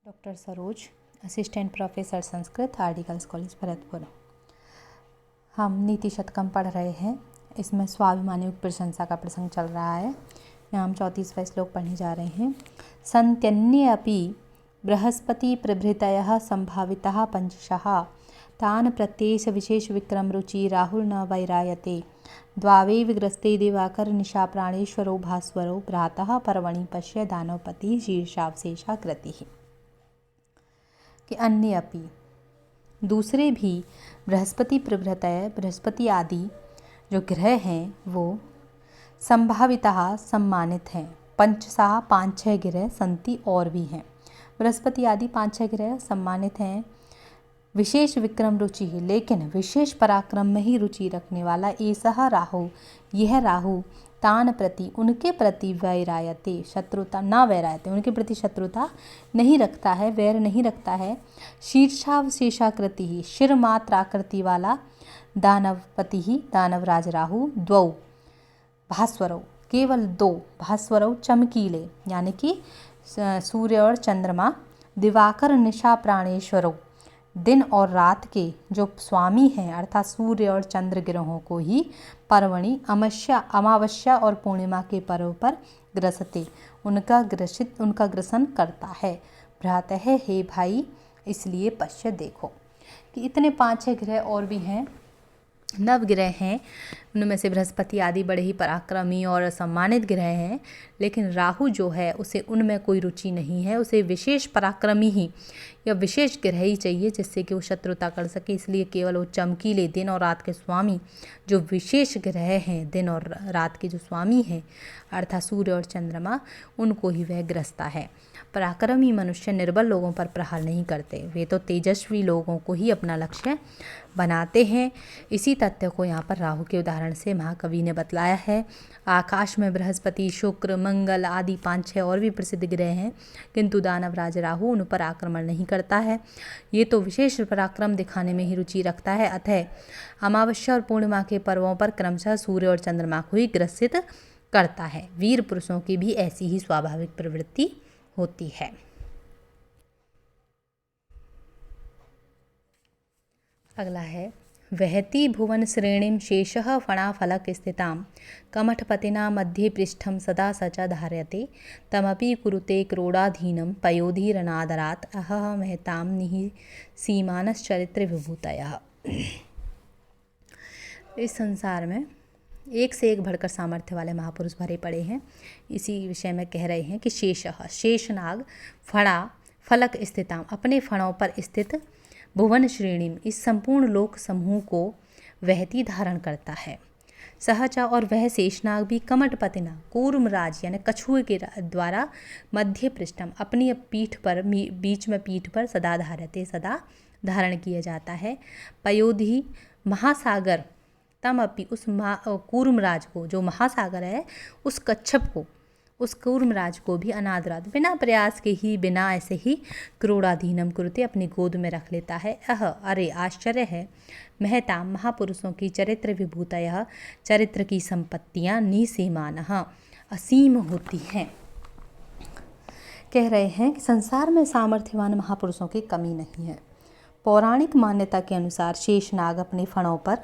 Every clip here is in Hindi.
Doctor Saroj, assistant professor Sanskrit, articles college Bharatpur. हम नीति शतकम पढ़ रहे हैं। इसमें स्वाभिमानी प्रशंसा का प्रसंग चल रहा है। यहाँ हम 34वां श्लोक पढ़ने जा रहे हैं। सन्त्यन्ये अपि बृहस्पति प्रभृतयः संभाविताः पंचशः तान् प्रत्येष विशेष विक्रम रुचि राहुल न वैरायते द्वावे विग्रस्ते दिवाकर निशा प्राणेश्वरो भास्वरो भ्रातः पर्वणि पश्य दानवपति शीर्षावशेषा कृतिः। कि अन्य अपि दूसरे भी बृहस्पति प्रभृतय बृहस्पति आदि जो ग्रह हैं वो संभावितः सम्मानित हैं। पंचसाह 5-6 ग्रह संति और भी हैं। बृहस्पति आदि 5-6 ग्रह सम्मानित हैं। विशेष विक्रम रुचि है, लेकिन विशेष पराक्रम में ही रुचि रखने वाला ऐसा राहु, यह राहु तान प्रति उनके प्रति वैरायते शत्रुता ना वैरायते उनके प्रति शत्रुता नहीं रखता है, वैर नहीं रखता है। शीर्षावशेषाकृति ही शिर मात्र आकृति वाला दानवपति ही दानवराज राहु द्वौ भास्वरौ केवल 2 भास्वरौ चमकीले यानी कि सूर्य और चंद्रमा दिवाकर निशा प्राणेश्वरौ दिन और रात के जो स्वामी हैं अर्थात सूर्य और चंद्र ग्रहों को ही पर्वणि अमावस्या और पूर्णिमा के पर्व पर ग्रसते उनका ग्रसन करता है। भ्रातः हे भाई इसलिए पश्य देखो कि इतने 5-6 ग्रह और भी हैं, नवग्रह हैं। उनमें से बृहस्पति आदि बड़े ही पराक्रमी और सम्मानित ग्रह हैं, लेकिन राहु जो है उसे उनमें कोई रुचि नहीं है। उसे विशेष पराक्रमी ही या विशेष ग्रह ही चाहिए जिससे कि वो शत्रुता कर सके। इसलिए केवल वो चमकीले दिन और रात के स्वामी जो विशेष ग्रह हैं, दिन और रात के जो स्वामी हैं अर्थात सूर्य और चंद्रमा, उनको ही वह ग्रसता है। पराक्रमी मनुष्य निर्बल लोगों पर प्रहार नहीं करते, वे तो तेजस्वी लोगों को ही अपना लक्ष्य बनाते हैं। इसी तथ्य को यहाँ पर राहु के उदाहरण से महाकवि ने बतलाया है। आकाश में बृहस्पति, शुक्र, मंगल आदि 5-6 और भी प्रसिद्ध ग्रह हैं, किंतु दानवराज राहु उन पर आक्रमण नहीं करता है। ये तो विशेष पराक्रम दिखाने में ही रुचि रखता है। अतः अमावस्या और पूर्णिमा के पर्वों पर क्रमशः सूर्य और चंद्रमा को ही ग्रसित करता है। वीर पुरुषों की भी ऐसी ही स्वाभाविक प्रवृत्ति होती है। अगला है वहति भुवन श्रेणीं शेषः फणाफलक स्थितां कमठपतिना मध्ये पृष्ठं सदा स च धार्यते तमपि कुरुते क्रोडाधीनं पयोधिरनादरात् अहह महतां निहि सीमानश्चरित्र विभूतयः। इस संसार में एक से एक बढ़कर सामर्थ्य वाले महापुरुष भरे पड़े हैं। इसी विषय में कह रहे हैं कि शेषनाग फणा फलक स्थितां अपने फणों पर स्थित भुवन श्रेणी इस संपूर्ण लोक समूह को वहती धारण करता है। सहचा और वह शेषनाग भी कमठपतिना कूर्मराज यानी कछुए के द्वारा मध्य पृष्ठम अपनी पीठ पर बीच में पीठ पर सदा धारते सदा धारण किया जाता है। पयोधि महासागर तम अपि उस कूर्मराज को जो महासागर है उस कच्छप को उस कूर्मराज को भी अनादरात बिना प्रयास के ही बिना ऐसे ही क्रोडाधीनम कुरुते अपनी गोद में रख लेता है। अरे आश्चर्य है महता महापुरुषों की चरित्र विभूतयः चरित्र की संपत्तियाँ निसीमानः असीम होती हैं। कह रहे हैं कि संसार में सामर्थ्यवान महापुरुषों की कमी नहीं है। पौराणिक मान्यता के अनुसार शेषनाग अपने फणों पर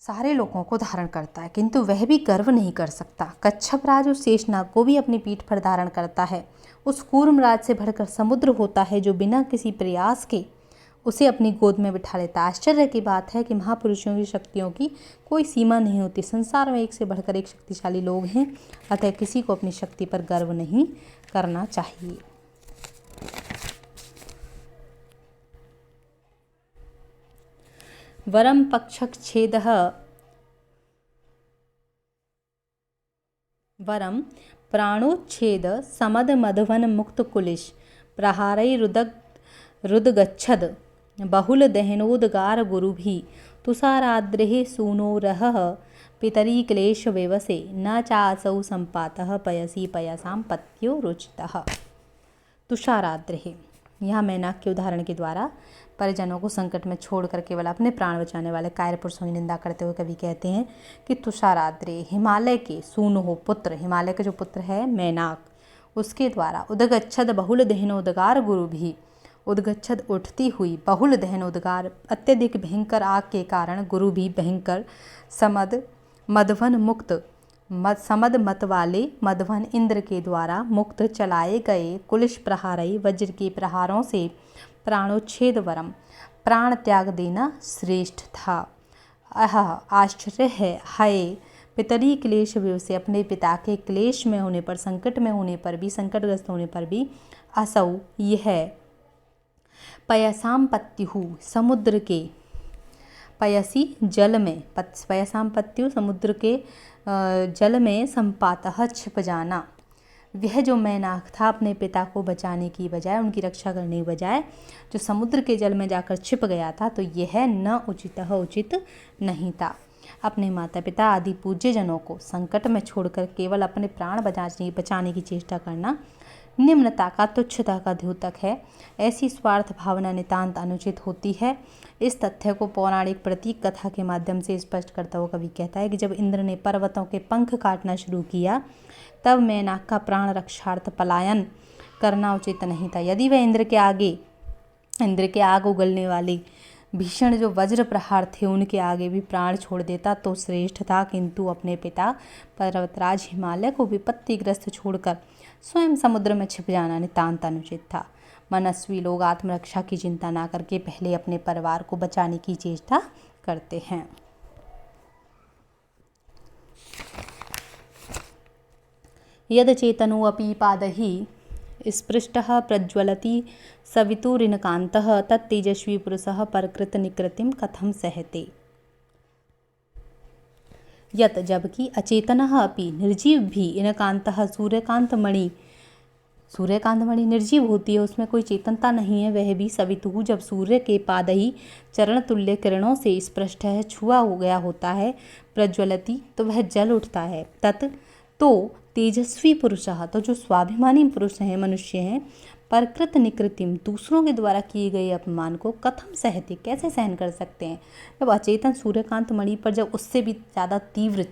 सारे लोगों को धारण करता है, किंतु वह भी गर्व नहीं कर सकता। कच्छपराज उस शेषनाग को भी अपनी पीठ पर धारण करता है। उस कूर्मराज से बढ़कर समुद्र होता है जो बिना किसी प्रयास के उसे अपनी गोद में बिठा लेता है। आश्चर्य की बात है कि महापुरुषों की शक्तियों की कोई सीमा नहीं होती। संसार में एक से बढ़कर एक शक्तिशाली लोग हैं, अतः किसी को अपनी शक्ति पर गर्व नहीं करना चाहिए। वरम पक्षच्छेदः वरम प्राणोच्छेद समद मधवन मुक्त कुलिश प्रहारैरुदगच्छद बहुल दहनोदगार गुरुभिः तुषाराद्रेः सूनोरहः पितरी क्लेश विवसे न चासौ संपातः पयसी पयसां पत्यो रुचितः। तुषाराद्रेः यहाँ मैनाक के उदाहरण के द्वारा परिजनों को संकट में छोड़कर केवल अपने प्राण बचाने वाले कायर पुरुषों की निंदा करते हुए कवि कहते हैं कि तुषाराद्रे हिमालय के सूनो पुत्र, हिमालय के जो पुत्र है मैनाक, उसके द्वारा उदगच्छद बहुल दहनोदगार गुरु भी, उदगच्छद उठती हुई, बहुल दहनोदगार अत्यधिक भयंकर आग के कारण, गुरु भी भयंकर, समद मधवन मुक्त समद मत वाले मधवन इंद्र के द्वारा मुक्त चलाए गए कुलिश प्रहारई वज्र के प्रहारों से प्राणोच्छेद वरम, प्राण त्याग देना श्रेष्ठ था। आश्चर्य है, हाय पितरी क्लेश व्यव से, अपने पिता के क्लेश में होने पर, संकट में होने पर भी, संकटग्रस्त होने पर भी, असौ यह पयसाम पत्युहु समुद्र के, पयसी जल में, पयसाम पत्यु समुद्र के जल में, संपातः छिप जाना, वह जो मैनाक था अपने पिता को बचाने की बजाय, उनकी रक्षा करने की बजाय जो समुद्र के जल में जाकर छिप गया था, तो यह न उचित नहीं था। अपने माता पिता आदि पूज्य जनों को संकट में छोड़कर केवल अपने प्राण बचाने की चेष्टा करना निम्नता का, तुच्छता का द्योतक है। ऐसी स्वार्थ भावना नितांत अनुचित होती है। इस तथ्य को पौराणिक प्रतीक कथा के माध्यम से स्पष्ट करता हुआ कवि कहता है कि जब इंद्र ने पर्वतों के पंख काटना शुरू किया, तब मैनाक का प्राण रक्षार्थ पलायन करना उचित नहीं था। यदि वह इंद्र के आग उगलने वाले भीषण जो वज्र प्रहार थे उनके आगे भी प्राण छोड़ देता तो श्रेष्ठ था, किंतु अपने पिता पर्वतराज हिमालय को विपत्तिग्रस्त छोड़कर स्वयं समुद्र में छिप जाना नितांत अनुचित था। मनस्वी लोग आत्मरक्षा की चिंता ना करके पहले अपने परिवार को बचाने की चेष्टा करते हैं। यद चेतनो अपि पादहि स्पृष्टः प्रज्वलति सवितुरिनकान्तः तत्तेजस्वी पुरुषः परकृत निकृतिं कथं सहते। यत जबकि अचेतनः अपि निर्जीव भी इनकान्तः सूर्यकांत मणि निर्जीव होती है, उसमें कोई चेतनता नहीं है, वह भी सवितु जब सूर्य के पादही चरण तुल्य किरणों से स्पृष्ट है, छुआ हो गया होता है, प्रज्वलति तो वह जल उठता है, तत् तो तेजस्वी पुरुषः तो जो स्वाभिमानी पुरुष हैं, मनुष्य हैं, परकृत निकृतिम दूसरों के द्वारा किए गए अपमान को कथम सहते कैसे सहन कर सकते हैं। जब अचेतन सूर्यकांत मणि पर जब उससे भी ज़्यादा तीव्र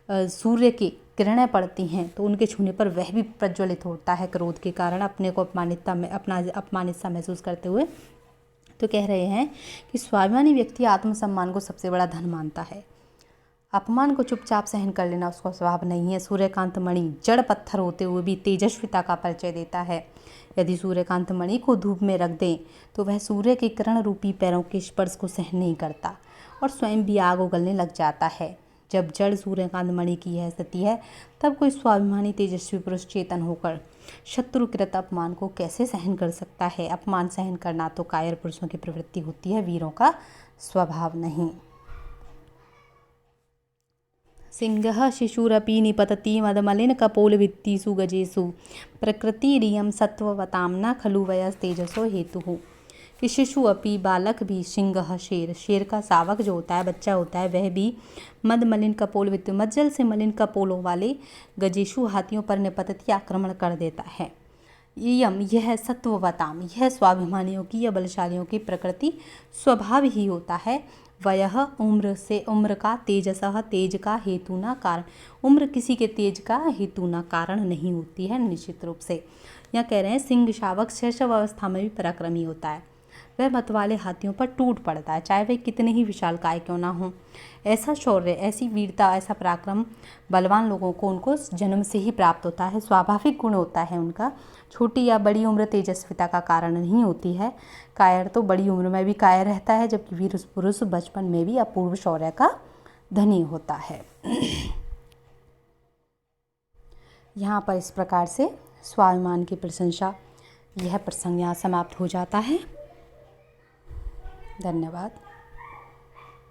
सूर्य की किरणें पड़ती हैं तो उनके छूने पर वह भी प्रज्वलित होता है क्रोध के कारण, अपने को अपमानित सा महसूस करते हुए। तो कह रहे हैं कि स्वाभिमानी व्यक्ति आत्मसम्मान को सबसे बड़ा धन मानता है। अपमान को चुपचाप सहन कर लेना उसका स्वभाव नहीं है। सूर्यकांत मणि जड़ पत्थर होते हुए भी तेजस्विता का परिचय देता है। यदि सूर्यकांत मणि को धूप में रख दें तो वह सूर्य के किरण रूपी पैरों के स्पर्श को सहन नहीं करता और स्वयं भी आग उगलने लग जाता है। जब जड़ सूर्यकांत मणि की यह स्थिति है, तब कोई स्वाभिमानी तेजस्वी पुरुष चेतन होकर शत्रुकृत अपमान को कैसे सहन कर सकता है। अपमान सहन करना तो कायर पुरुषों की प्रवृत्ति होती है, वीरों का स्वभाव नहीं। सिंह शिशुरपि निपतति मदमलिन कपोलवित्तिषु गजेषु प्रकृतिरियं सत्ववतां न खलु वयस्तेजसो हेतुः। कि शिशु अपि बालक भी, सिंह शेर का शावक जो होता है, बच्चा होता है, वह भी मदमलिन कपोलवित्त मज्जल से मलिन कपोलों वाले गजेशु हाथियों पर निपतति आक्रमण कर देता है। यह सत्ववताम यह स्वाभिमानियों की या बलशालियों की प्रकृति स्वभाव ही होता है। वयह उम्र का तेजसः तेज का हेतु ना कारण, उम्र किसी के तेज का हेतु ना कारण नहीं होती है निश्चित रूप से। यहाँ कह रहे हैं सिंह शावक शैशव अवस्था में भी पराक्रमी होता है, वह मतवाले हाथियों पर टूट पड़ता है, चाहे वे कितने ही विशालकाय क्यों ना हों। ऐसा शौर्य, ऐसी वीरता, ऐसा पराक्रम बलवान लोगों को उनको जन्म से ही प्राप्त होता है, स्वाभाविक गुण होता है उनका। छोटी या बड़ी उम्र तेजस्विता का कारण नहीं होती है। कायर तो बड़ी उम्र में भी कायर रहता है, जबकि वीर पुरुष बचपन में भी अपूर्व शौर्य का धनी होता है। यहाँ पर इस प्रकार से स्वाभिमान की प्रशंसा, यह प्रसंग यहाँ समाप्त हो जाता है। धन्यवाद।